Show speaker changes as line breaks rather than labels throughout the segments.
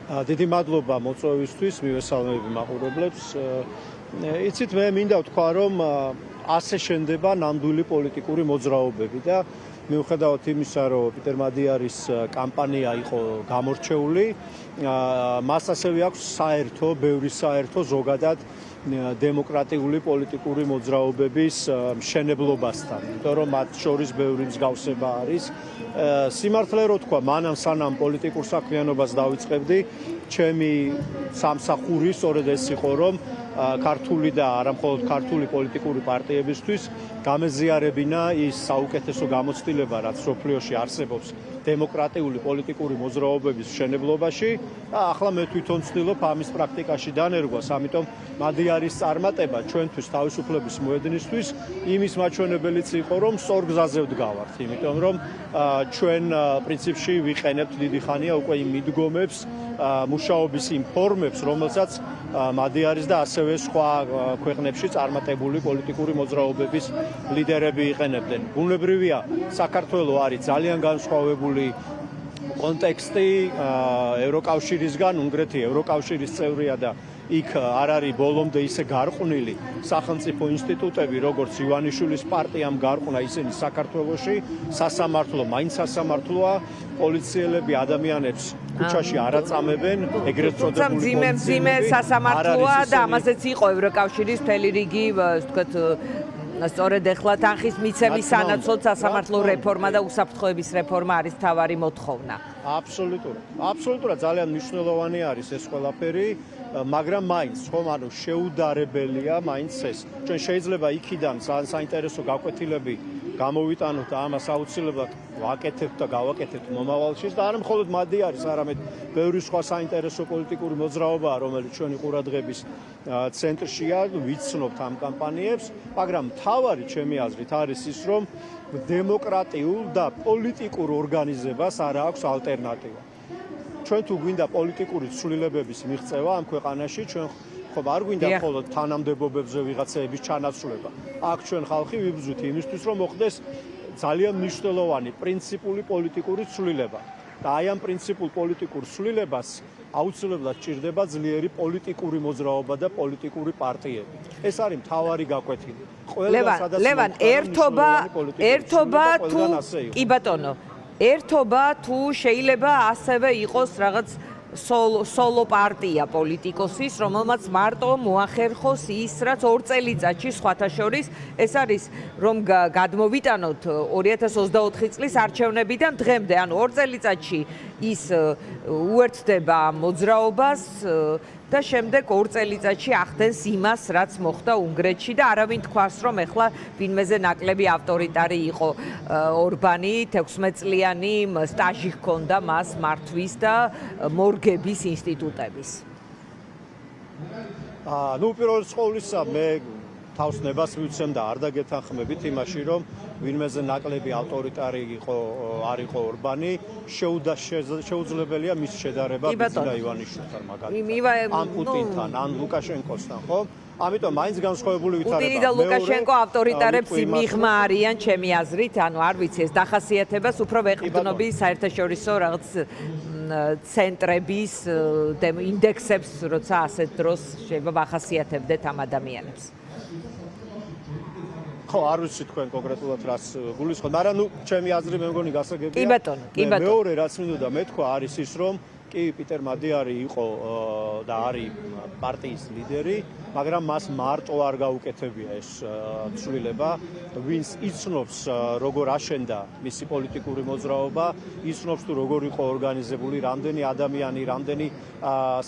დიდი მადლობა მოწვევისთვის, მივესალმები მაყურებლებს. იცით, მე მინდა ვთქვა, რომ ასე შენდება ნამდვილი პოლიტიკური მოძრაობები და მიუხედავად იმისა, რომ პიტერ მადიარის კამპანია იყო გამორჩეული, მას ასევე აქვს საერთო, ბევრი საერთო ზოგადად დემოკრატიული პოლიტიკური მოძრაობების მშენებლობასთან, იმიტომ რომ მათ შორის ბევრი მსგავსება არის. სიმართლე რო თქვა, მანამ სანამ პოლიტიკურ საქმიანობას დავიწყებდი, ჩემი სამსახური სწორედ ეს იყო, რომ ქართული და არა მხოლოდ ქართული პოლიტიკური პარტიებისთვის გამეზიარებინა ის საუკეთესო გამოცდილება, რაც სოფლიოში არსებობს დემოკრატიული პოლიტიკური მოძრაობების მშენებლობაში და ახლა მე თვითონ ვცდილობ ამის პრაქტიკაში დანერგვას, ამიტომ მადიარის წარმატება ჩვენთვის თავისუფლების მოედნისთვის იმის მაჩვენებელიც იყო, რომ სწორ გზაზე ვდგავართ, იმიტომ რომ ჩვენ პრინციპში ვიყენებთ დიდი ხანია უკვე იმ მიდგომებს, მუშაობის იმ ფორმებს, რომელსაც მადიარის და ასევე სხვა ქვეყნებში წარმატებული პოლიტიკური მოძრაობების ლიდერები იყენებდნენ. ბუნებრივია, საქართველოს არის ძალიან განსხვავებული კონტექსტი ევროკავშირისგან, უნგრეთი ევროკავშირის წევრია და იქ არ არის ბოლომდე ისე გარყვნილი სახელმწიფო ინსტიტუტები, როგორც ივანიშვილის პარტიამ გარყნა, ისინი საქართველოში სასამართლო, მაინც სასამართლოა, პოლიციელები ადამიანებს ქუჩაში არ აწამებენ, ეგრეთ წოდებული
მძიმე სასამართლოა და ამაზეც იყო ევროკავშირის მთელი რიგი, ვთქვათ, სწორედ ეხლა თანხის მიცემის სანაცვლოდ სასამართლო რეფორმა და უსაფრთხოების რეფორმა არის მთავარი მოთხოვნა.
აბსოლუტურად ძალიან მნიშვნელოვანი არის ეს ყველაფერი, მაგრამ მაინც ხომ ანუ შეუდარებელია მაინც ეს. ჩვენ შეიძლება იქიდან საინტერესო გაკვეთილები გამოვიტანოთ და ამას აუცილებლად ვაკეთებთ და გავაკეთებთ მომავალში და არა მხოლოდ მადიარის, არამედ ბევრი სხვა საინტერესო პოლიტიკური მოძრაობაა, რომელიც ჩვენი ყურადღების ცენტრშია, ვიცნობთ ამ კამპანიებს, მაგრამ მთავარი ჩემი აზრით არის ის, რომ დემოკრატიულ და პოლიტიკურ ორგანიზებას არ აქვს ალტერნატივა. ჩვენ თუ გვინდა პოლიტიკური ცვლილებების მიღწევა ამ ქვეყანაში, ჩვენ ხომ არ გვინდა მხოლოდ თანამდებობებზე ვიღაცეების ჩანაცვლება. აქ ჩვენ ხალხი ვიბრძვით იმისთვის, რომ მოხდეს ძალიან მნიშვნელოვანი პრინციპული პოლიტიკური ცვლილება. და აი ამ პრინციპულ პოლიტიკურ ცვლილებას აუცილებლად ჭირდება ძლიერი პოლიტიკური მოძრაობა და პოლიტიკური პარტიები. ეს არის მთავარი გაკვეთილი.
ლევან, ერთობა თუ კი ბატონო, ერთობა თუ შეიძლება ასევე იყოს რაღაც სოლო პარტია პოლიტიკოსის, რომელმაც მარტო მოახერხოს ის, რაც 2 წელიწადში სხვათა შორის ეს არის, რომ გადმოვიტანოთ 2024 წლის არჩევნებიდან დღემდე, ანუ 2 წელიწადში ის უერთდება მოძრაობას და შემდეგ 2 წელიწადში ახდენს იმას, რაც მოხდა უნგრეთში და არავინ თქვას, რომ ეხლა ვინმეზე ნაკლები ავტორიტარი იყო ორბანი, 16 წლიანი სტაჟი ჰქონდა მას მართვის და მორგების ინსტიტუტების.
პირველ ყოვლისა მე თავს ნებას მივცემ და არ დაგეთანხმებით იმაში, რომ ვინმეზე ნაკლები ავტორიტარი არ იყო ორბანი, შეუძლებელია მის შედარება ბიძინა ივანიშვილთან მაგალითად. ან პუტინთან, ან ლუკაშენკოსთან, ხო? ამიტომ მაინც განსხვავებული ვითარება.
პუტინი და ლუკაშენკო ავტორიტარებს მიღმა არიან ჩემი აზრით, ანუ არ ვიცი ეს დახასიათებას უფრო ვეყრდნობი საერთაშორისო რაღაც ცენტრების ინდექსებს, როცა ასეთ დროს შეიძლება ვახასიათებდეთ ამ ადამიანებს. ხო, არ ვიცი თქვენ კონკრეტულად რას გულისხმობთ, მაგრამ ჩემი აზრი მე მგონი გასაგებია. კი ბატონო.
მეორე რაც მინდოდა მეთქვა არის ის, რომ კი პიტერ მადიარი იყო და არის პარტიის ლიდერი, მაგრამ მას მარტო არ გაუკეთებია ეს ცვლილება, ვინც იცნობს როგორ აშენდა მისი პოლიტიკური მოძრაობა, იცნობს თუ როგორ იყო ორგანიზებული, რამდენი ადამიანი, რამდენი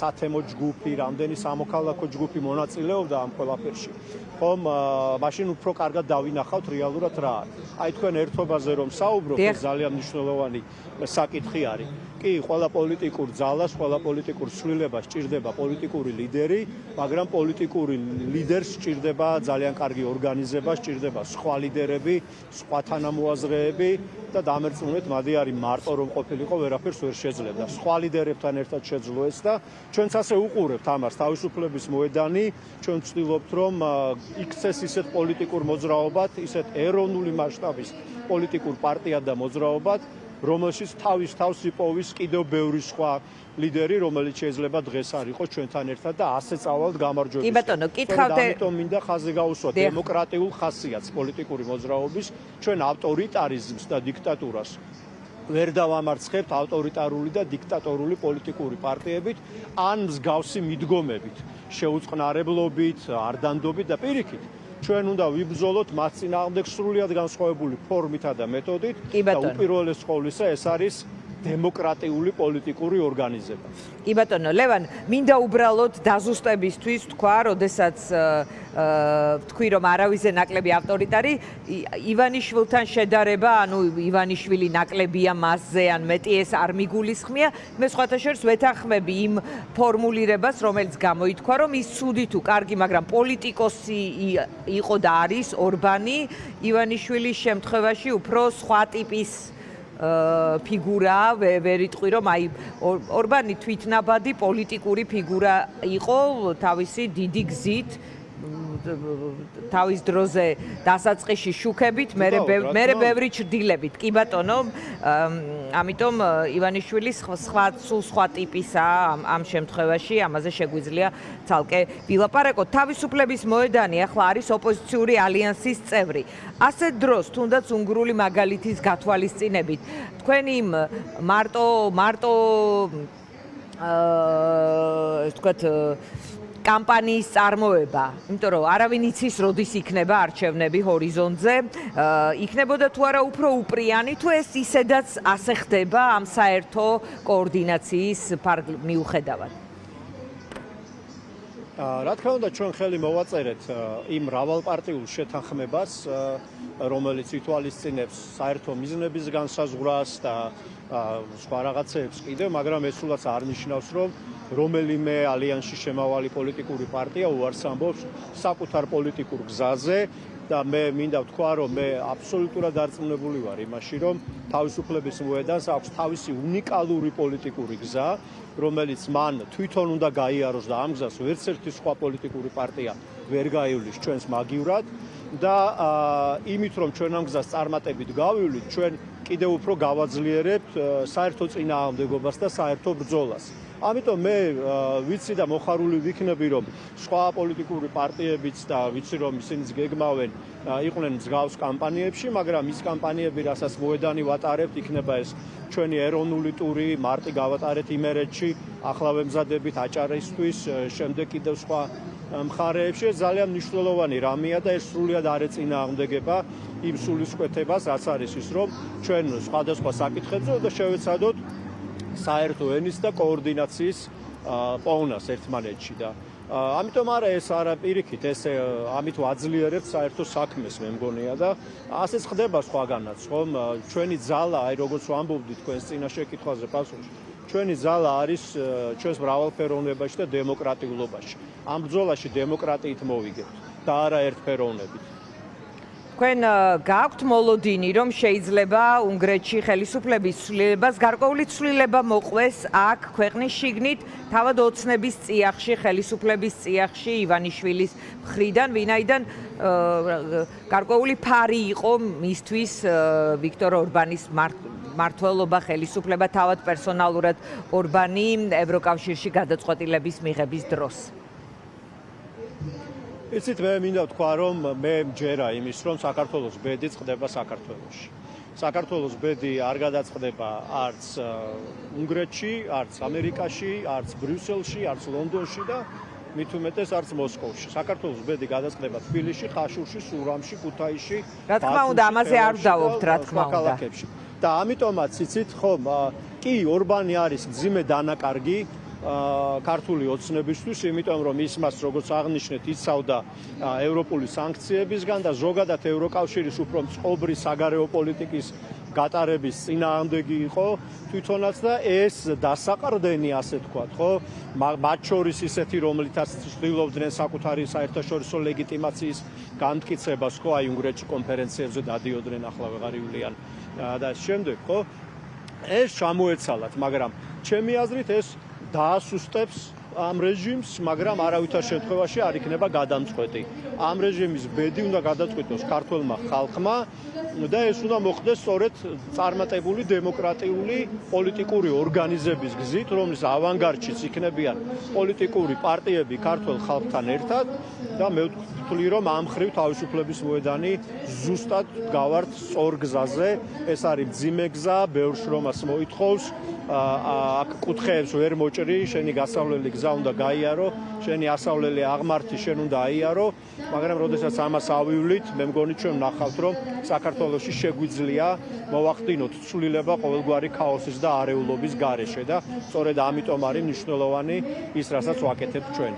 სათემო ჯგუფი, რამდენი სამოქალაქო ჯგუფი მონაწილეობდა ამ ყველაფერში. ხომ მაშინ უფრო კარგად დავინახავთ რეალურად რა არის. აი თქვენ ერთობაზე რომ საუბრობთ, ეს ძალიან მნიშვნელოვანი საკითხი არის. კი, ყველა პოლიტიკურ ძალას, ყველა პოლიტიკურ ცვლილებას ჭირდება პოლიტიკური ლიდერი, მაგრამ პოლიტიკური ლიდერს ჭირდება ძალიან კარგი ორგანიზება, ჭირდება სხვა ლიდერები, სხვა თანამოაზრეები და დამერწმუნეთ მადიარი მარტო რომ ყოფილიყო, ვერაფერს ვერ შეძლებდა. სხვა ლიდერებთან ერთად შეძლო ეს და ჩვენც ასე უყურებთ ამას, თავისუფლების მოედანი, ჩვენ ვცდილობთ რომ იქცეს ისეთ პოლიტიკურ მოძრაობად, ისეთ ეროვნული მასშტაბის პოლიტიკურ პარტიად და მოძრაობად, რომელშიც თავის თავს იპოვის კიდევ ბევრი სხვა ლიდერი, რომელიც შეიძლება დღეს არ იყოს ჩვენთან ერთად და ასე წავალთ გამარჯვების.
კი ბატონო, კითხავდე.
ამიტომ მინდა ხაზი გაუსვა დემოკრატიულ ხასიათს პოლიტიკური მოძრაობის, ჩვენ ავტორიტარიზმს და დიქტატურას ვერ დავამარცხებთ ავტორიტარული და დიქტატორული პოლიტიკური პარტიებით ან მსგავსი მიდგომებით, შეუწყნარებლობით, არდანდობით და პირიქით. ჩვენ უნდა ვიბრძოლოთ მათ წინააღმდეგ სრულიად განსხვავებული ფორმითა და მეთოდით და უპირველეს ყოვლისა ეს არის დემოკრატიული პოლიტიკური ორგანიზება.
კი ბატონო, ლევან, მინდა უბრალოდ დაზუსტებისთვის თქვა, როდესაც თქვი რომ არავისზე ნაკლები ავტორიტარი, ივანიშვილთან შედარება, ანუ ივანიშვილი ნაკლებია მასზე ან მეტი ეს არ მიგულისხმია, მე სხვათა შორის ვეთანხმები იმ ფორმულირებას, რომელიც გამოითქვა, რომ ის ცუდი თუ კარგი, მაგრამ პოლიტიკოსი იყო და არის ორბანი, ივანიშვილის შემთხვევაში უფრო სხვა ტიპის ფიგურა, ვერ იტყვი რომ აი ორბანი თვითნაბადი პოლიტიკური ფიგურა იყო თავისი დიდი გზით თავის დროზე დასაწყისში შუქებით, მე ბევრი ჩრდილებით. კი ბატონო, ამიტომ ივანიშვილი სხვა ტიპისაა ამ შემთხვევაში, ამაზე შეგვიძლია ცალკე ვილაპარაკოთ. თავისუფლების მოედანი ახლა არის ოპოზიციური ალიანსის წევრი. ასეთ დროს, თუნდაც უნგრული მაგალითის გათვალისწინებით, თქვენი მარტო ვთქვათ კამპანიის წარმოება, იმიტომ რომ არავინ იცის როდის იქნება არჩევნები ჰორიზონტზე, იქნებოდა თუ არა უფრო უპრიანი, თუ ეს ისედაც ასე ხდება ამ საერთო კოორდინაციის მიუხედავად.
რა თქმა უნდა, ჩვენ ხელი მოვაწერეთ იმ მრავალპარტიულ შეთანხმებას, რომელიც ითვალისწინებს საერთო მიზნების განსაზღვრას და სხვა რაღაცებს კიდევ, მაგრამ ეს სულაც არ ნიშნავს, რომ რომელიმე ალიანსში შემავალი პოლიტიკური პარტია უარს ამბობს საკუთარ პოლიტიკურ გზაზე და მე მინდა ვთქვა, რომ მე აბსოლუტურად დარწმუნებული ვარ იმაში, რომ თავისუფლების მოედანს აქვს თავისი უნიკალური პოლიტიკური გზა, რომელიც მან თვითონ უნდა გაიაროს და ამ გზას ვერც ერთი სხვა პოლიტიკური პარტია ვერ გაივლის ჩვენს მაგივრად და იმით რომ ჩვენ ამ გზას წარმატებით გავივლით, ჩვენ კიდევ უფრო გავაძლიერებთ საერთო წინააღმდეგობას და საერთო ბრძოლას. ამიტომ მე ვიცი და მოხარული ვიქნები, რომ სხვა პოლიტიკური პარტიებიც და ვიცი რომ ისინიც გეგმავენ იყვნენ მსგავს კამპანიებში, მაგრამ ის კამპანიები, რასაც მოედანი ვატარებთ, იქნება ეს ჩვენი ეროვნული ტური, მარტი გავატარეთ იმერეთში, ახლა ვემზადებით აჭარისთვის, შემდეგ კიდევ სხვა მხარეებში, ძალიან მნიშვნელოვანი რამეა და ეს სრულიად არ ეწინააღმდეგება იმ სულისკვეთებას, რაც არის ის, რომ ჩვენ სხვადასხვა საკითხებზე და შევეცადოთ საერთო ენის და კოორდინაციის პოვნას ერთმანეთში და ამიტომ არა ეს არა პირიქით, ეს ამით ვაძლიერებთ საერთო საქმეს მე მგონია და ასეც ხდება სხვაგანაც, ხომ? ჩვენი ძალა, აი როგორც ვამბობდით თქვენს წინა შეკითხვაზე პასუხში, ჩვენი ძალა არის ჩვენს მრავალფეროვნებაში და დემოკრატიულობაში. ამ ბრძოლაში დემოკრატიით მოვიგებთ და არა ერთფეროვნებით.
თქვენ გაქვთ მოლოდინი, რომ შეიძლება უნგრეთში ხელისუფლების ცვლილებას გარკვეული ცვლილება მოყვეს აქ ქვეყნის შიგნით, თავად ოცნების წიაღში, ხელისუფლების წიაღში ივანიშვილის მხრიდან, ვინაიდან გარკვეული ფარი იყო მისთვის ვიქტორ ორბანის მმართველობა, ხელისუფლება, თავად პერსონალურად ორბანი ევროკავშირში გადაწყვეტილების მიღების დროს.
იცით, მე მინდა ვთქვა, რომ მე მჯერა იმის, რომ საქართველოს ბედი წყდება საქართველოში. საქართველოს ბედი არ გადაწყდება არც უნგრეთში, არც ამერიკაში, არც ბრიუსელში, არც ლონდონში და მით უმეტეს არც მოსკოვში. საქართველოს ბედი გადაწყდება თბილისში, ხაშურში, სურამში, ქუთაისში,
რა თქმა უნდა, ამაზე არ ვდაობთ, რა თქმა უნდა.
და ამიტომაც იცით, ხომ, კი ორბანი არის მძიმე დანაკარგი ქართული ოცნებისთვის, იმიტომ რომ ის მას როგორც აღნიშნეთ, იცავდა ევროპული სანქციებისგან და ზოგადად ევროკავშირის უფრო მწყობრი საგარეო პოლიტიკის გატარების წინააღმდეგი იყო თვითონაც და ეს დასაყრდენი, ასე თქვათ, ხო? მათ შორის ისეთი, რომლითაც ცდილობდნენ საკუთარი საერთაშორისო ლეგიტიმაციის განმტკიცებას, ხო, აი უნგრეთში კონფერენციებზე დადიოდნენ, ახლა ვეღარ ივლიან და შემდეგ, ხო? ეს ჩამოეცალათ, მაგრამ ჩემი აზრით ეს დაასუსტებს ამ რეჟიმს, მაგრამ არავითარ შემთხვევაში არ იქნება გადამწყვეტი. ამ რეჟიმის ბედი უნდა გადაწყვიტოს ქართველმა ხალხმა და ეს უნდა მოხდეს სწორედ წარმატებული დემოკრატიული პოლიტიკური ორგანიზების გზით, რომლის ავანგარდშიც იქნებიან პოლიტიკური პარტიები ქართველ ხალხთან ერთად და მე ვთვლი, რომ ამ ხრივ თავისუფლების მოედანი ზუსტად გავართ სწორ გზაზე. ეს არის მძიმე გზა, ბევრ შრომას მოითხოვს. აქ კუთხეებს ვერ მოჭრი, შენი გასავლელი გზა უნდა გაიარო, შენი ასავლელი აღმართი შენ უნდა აიარო, მაგრამ როდესაც ამას ავივლით, მე მგონი ჩვენ ვნახავთ, რომ საქართველოში შეგვიძლია მოვახდინოთ ცვლილება ყოველგვარი ქაოსის და არეულობის გარეშე და სწორედ ამიტომ არის მნიშვნელოვანი ის, რასაც ვაკეთებთ ჩვენ.